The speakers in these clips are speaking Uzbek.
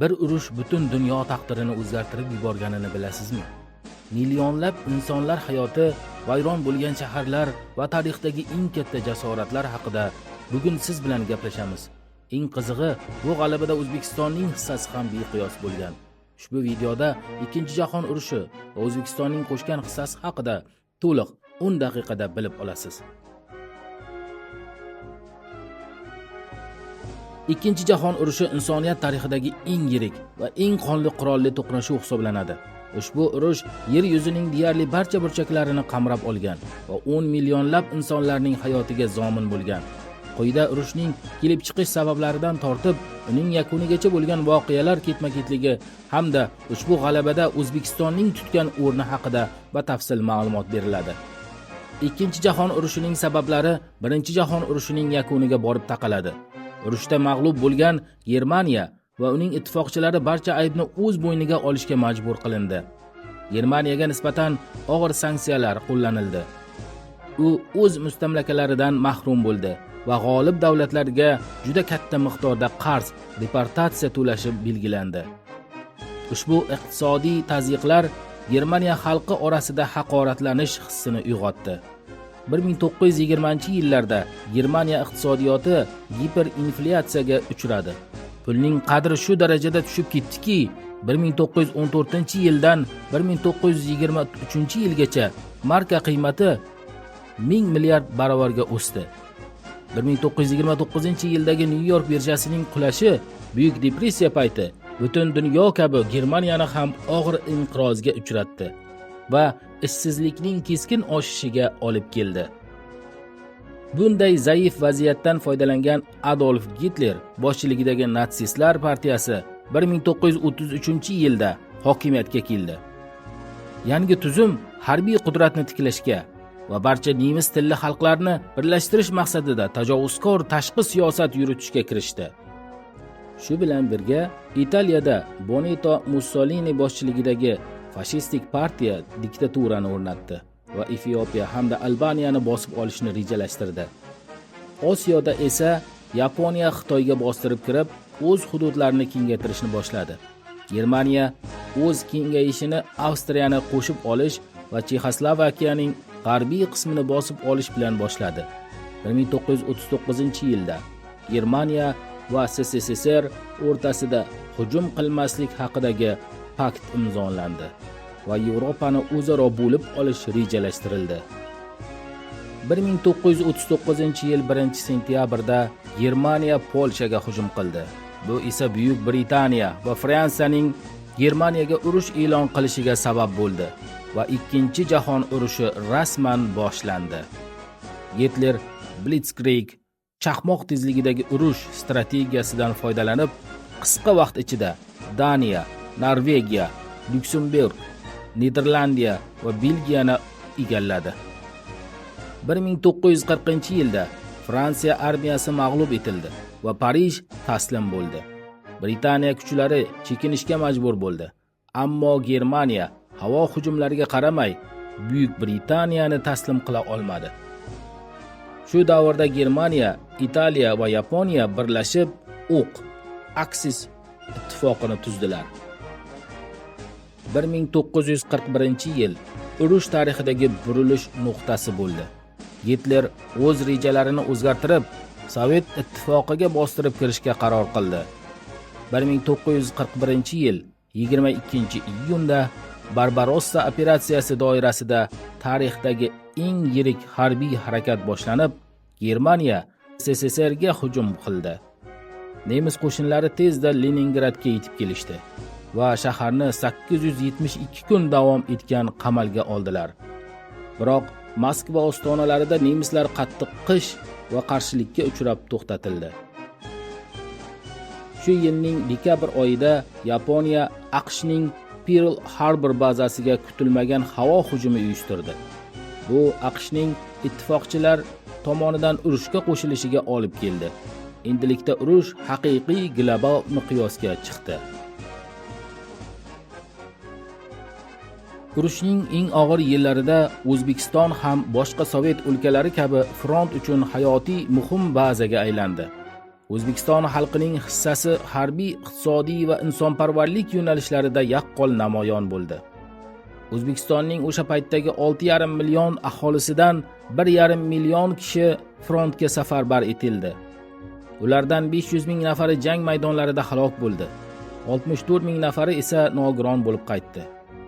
Bir urush butun dunyo taqdirini o'zgartirib yuborganini bilasizmi? Millionlab insonlar hayoti, vayron bo'lgan shaharlar va tarixdagi eng katta jasoratlar haqida bugun siz bilan gaplashamiz. Eng qizig'i, bu g'alabada O'zbekistonning hissasi ham beqiyos bo'lgan. Ushbu videoda Ikkinchi jahon urushi va O'zbekistonning qo'shgan hissasi haqida to'liq 10 daqiqada bilib olasiz. Ikkinchi jahon urushi insoniyat tarixidagi eng yirik va eng qonli qurolli to'qnashuv hisoblanadi. Ushbu urush yer yuzining deyarli barcha burchaklarini qamrab olgan va 10 millionlab insonlarning hayotiga zomin bo'lgan. Quyida urushning kelib chiqish sabablaridan tortib, uning yakunigacha bo'lgan voqealar ketma-ketligi hamda ushbu g'alabada O'zbekistonning tutgan o'rni haqida batafsil ma'lumot beriladi. Ikkinchi jahon urushining sabablari Birinchi jahon urushining yakuniga borib taqaladi. Urushda mag'lub bo'lgan Germaniya va uning ittifoqchilari barcha aybni o'z bo'yniga olishga majbur qilindi. Germaniyaga nisbatan og'ir sanksiyalar qo'llanildi. U o'z mustamlakalaridan mahrum bo'ldi va g'olib davlatlarga juda katta miqdorda qarz, deportatsiya to'lashi belgilandi. Ushbu iqtisodiy tazyiqlar Germaniya xalqi orasida haqoratlanish hissini uyg'otdi. 1920-yillarda Germaniya iqtisodiyoti giperinflyatsiyaga uchradi. Pulning qadri shu darajada tushib ketdiki, 1914-yildan 1923-yilgacha marka qiymati 1000 milliard barobarga o'sdi. 1929-yildagi Nyu-York birjasining qulashi Buyuk depressiya payti butun dunyo kabi Germaniyani ham og'ir inqirozga uchratdi va ishsizlikning keskin oshishiga olib keldi. Bunday zaif vaziyatdan foydalangan Adolf Hitler boshchiligidagi natsistlar partiyasi 1933-yilda hokimiyatga keldi. Yangi tuzum harbiy qudratni tiklashga va barcha nemis tilli xalqlarni birlashtirish maqsadida tajovuzkor tashqi siyosat yuritishga kirishdi. Shu bilan birga Italiyada Benito Mussolini boshchiligidagi fashistik partiya diktaturani o'rnatdi va Efiopiya hamda Albaniyani bosib olishni rejalashtirdi. Osiyoda esa Yaponiya Xitoyga bostirib kirib, o'z hududlarini kengaytirishni boshladi. Germaniya o'z kengayishini Avstriyani qo'shib olish va Chexoslovakiyaning g'arbiy qismini bosib olish bilan boshladi. 1939-yilda Germaniya va SSSR o'rtasida hujum qilmaslik haqidagi pakt imzolandi va Yevropani o'zaro bo'lib olish rejalashtirildi. 1939-yil 1-sentyabrda Germaniya Polshaga hujum qildi. Bu esa Buyuk Britaniya va Fransiyaning Germaniyaga urush e'lon qilishiga sabab bo'ldi va Ikkinchi jahon urushi rasman boshlandi. Hitler Blitzkrieg chaqmoq tezligidagi urush strategiyasidan foydalanib, qisqa vaqt ichida Daniya, Norvegiya, Lyuksemburg, Niderlandiya va Belgiyani egalladi. 1940-yilda Fransiya armiyasi mag'lub etildi va Parij taslim bo'ldi. Britaniya kuchlari chekinishga majbur bo'ldi. Ammo Germaniya havo hujumlariga qaramay Buyuk Britaniyani taslim qila olmadi. Shu davrda Germaniya, Italiya va Yaponiya birlashib Axis ittifoqini tuzdilar. 1941-yil urush tarixidagi burilish nuqtasi bo'ldi. Hitler o'z rejalarini o'zgartirib, Sovet ittifoqiga bostirib kirishga qaror qildi. 1941-yil 22-iyunda Barbarossa operatsiyasi doirasida tarixdagi eng yirik harbiy harakat boshlanib, Germaniya SSSRga hujum qildi. Nemis qo'shinlari tezda Leningradga yetib kelishdi va shaharni 872 kun davom etgan qamalga oldilar. Biroq Moskva ostonalarida nemislar qattiq qish va qarshilikka uchrab to'xtatildi. Shu yilning dekabr oyida Yaponiya AQShning Pearl Harbor bazasiga kutilmagan havo hujumi uyushtirdi. Bu AQShning ittifoqchilar tomonidan urushga qo'shilishiga olib keldi. Endilikda urush haqiqiy global miqyosga chiqdi. Urushning eng og'ir yillarida O'zbekiston ham boshqa Sovet o'lkalari kabi front uchun hayotiy muhim bazaga aylandi. O'zbekiston xalqining hissasi harbiy, iqtisodiy va insonparvarlik yo'nalishlarida yaqqol namoyon bo'ldi. O'zbekistonning o'sha paytdagi 6,5 million aholisidan 1,5 million kishi frontga safarbar etildi. Ulardan 500 ming nafari jang maydonlarida halok bo'ldi. 64 ming nafari esa nogiron bo'lib qaytdi.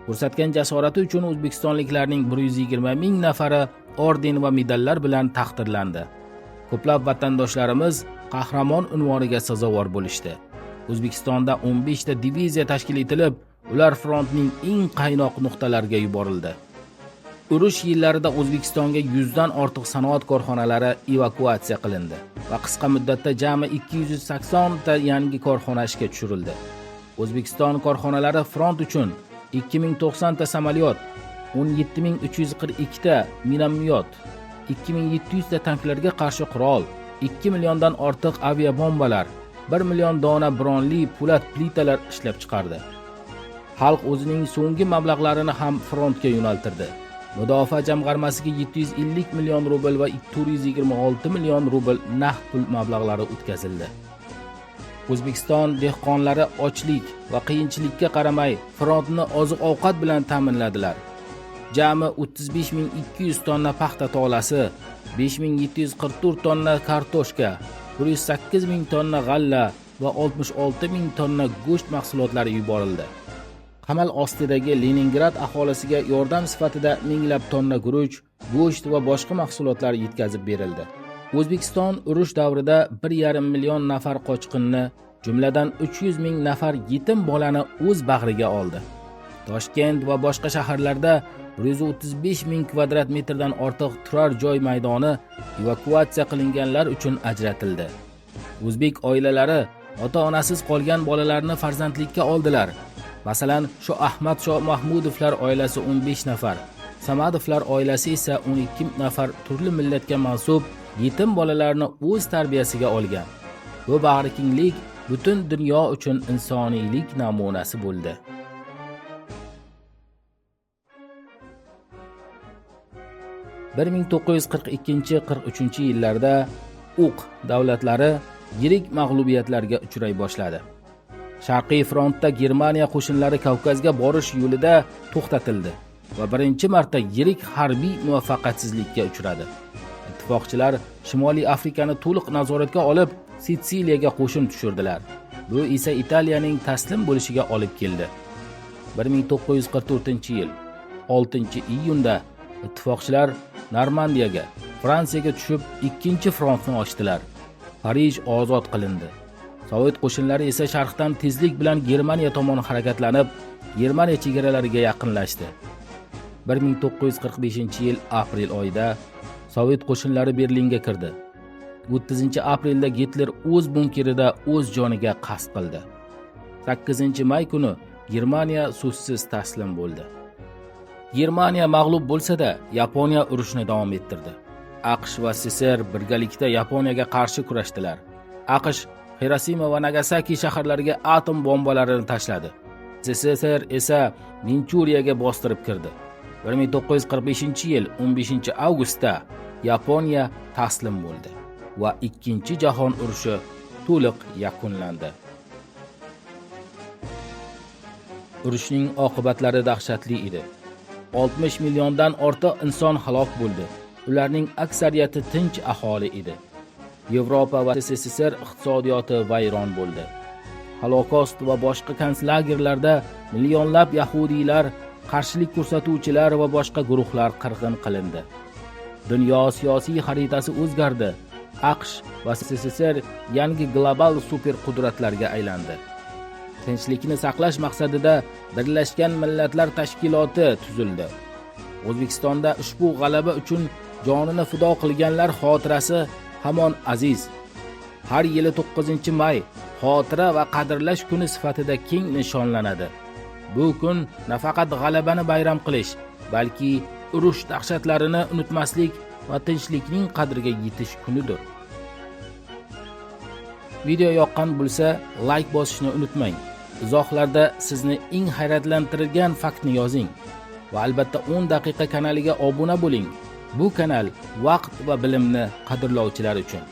Ko'rsatgan jasorati uchun o'zbekistonliklarning 120 ming nafari orden va medallar bilan taqdirlandi. Ko'plab vatandoshlarimiz qahramon unvoniga sazovor bo'lishdi. O'zbekistonda 15 ta diviziya tashkil etilib, ular frontning eng qaynoq nuqtalariga yuborildi. Urush yillarida O'zbekistonga 100 dan ortiq sanoat korxonalari evakuatsiya qilindi va qisqa muddatda jami 280 ta yangi korxona ishga tushirildi. O'zbekiston korxonalari front uchun 2090 ta samolyot, 17342 ta minomyot, 2700 ta tanklarga qarshi qurol, 2 milliondan ortiq aviabombalar, 1 million dona bronli po'lat plitalar ishlab chiqardi. Xalq o'zining so'nggi mablag'larini ham frontga yo'naltirdi. Mudofaa jamg'armasiga 750 million rubl va 226 million rubl naqd pul mablag'lari o'tkazildi. O'zbekiston dehqonlari ochlik va qiyinchilikka qaramay frontni oziq-ovqat bilan ta'minladilar. Jami 35200 tonna paxta tolasi, 5744 tonna kartoshka, 108000 tonna g'alla va 66000 tonna go'sht mahsulotlari yuborildi. Qamal ostidagi Leningrad aholisiga yordam sifatida minglab tonna guruch, go'sht va boshqa mahsulotlar yetkazib berildi. O'zbekiston urush davrida 1,5 million nafar qochqinni, jumladan 300 ming nafar yetim bolani o'z bag'riga oldi. Toshkent va boshqa shaharlarda 135 ming kvadrat metrdan ortiq turar joy maydoni evakuatsiya qilinganlar uchun ajratildi. O'zbek oilalari ota-onasiz qolgan bolalarni farzandlikka oldilar. Masalan, shu Ahmad Shoh Mahmudovlar oilasi 15 nafar, Samadovlar oilasi esa 12 nafar turli millatga mansub yetim bolalarni o'z tarbiyasiga olgan. Bu bag'rikenglik butun dunyo uchun insoniylik namunasi bo'ldi. Bir 1942-43 yillarda o'q davlatlari yirik mag'lubiyatlarga uchray boshladi. Sharqiy frontda Germaniya qo'shinlari Kavkazga borish yo'lida to'xtatildi va birinchi marta yirik harbiy muvaffaqiyatsizlikka uchradi. Ittifoqchilar Shimoliy Afrikani to'liq nazoratga olib, Sitsiliyaga qo'shin tushirdilar. Bu esa Italiyaning taslim bo'lishiga olib keldi. 1944-yil 6-iyunda ittifoqchilar Normandiyaga, Fransiyaga tushib, ikkinchi frontni ochdilar. Parij ozod qilindi. Sovet qo'shinlari esa sharqdan tezlik bilan Germaniya tomon harakatlanib, Germaniya chegaralariga yaqinlashdi. 1945-yil aprel oyida Sovet qo'shinlari Berlinga kirdi. 30-aprelda Gitler o'z bunkerida o'z joniga qasd qildi. 8-may kuni Germaniya so'zsiz taslim bo'ldi. Germaniya mag'lub bo'lsa-da, Yaponiya urushni davom ettirdi. AQSh va SSR birgalikda Yaponiyaga qarshi kurashdilar. AQSh Hiroshima va Nagasaki shaharlariga atom bombalarini tashladi. SSR esa Manchuriyaga bostirib kirdi. 1945-yil 15-avgustda Yaponiya taslim bo'ldi va Ikkinchi jahon urushi to'liq yakunlandi. Urushning oqibatlari dahshatli edi. 60 milliondan ortiq inson halok bo'ldi. Ularning aksariyati tinch aholi edi. Yevropa va SSSR iqtisodiyoti vayron bo'ldi. Holokost va boshqa konslagerlarda millionlab yahudiylar, qarshilik ko'rsatuvchilar va boshqa guruhlar qirg'in qilindi. Dunyo siyosiy xaritasi o'zgardi. AQSh va SSSR yangi global super qudratlarga aylandi. Tinchlikni saqlash maqsadida Birlashgan Millatlar Tashkiloti tuzildi. O'zbekistonda ushbu g'alaba uchun jonini fido qilganlar xotirasi hamon aziz. Har yili 9-may xotira va qadrlash kuni sifatida keng nishonlanadi. Bu kun nafaqat g'alabani bayram qilish, balki urush dahshatlarini unutmaslik va tinchlikning qadriga yetish kunidir. Video yoqqan bo'lsa, like bosishni unutmang. Izohlarda sizni eng hayratlantirgan faktni yozing va albatta 10 daqiqa kanaliga obuna bo'ling. Bu kanal vaqt va bilimni qadrlovchilar uchun.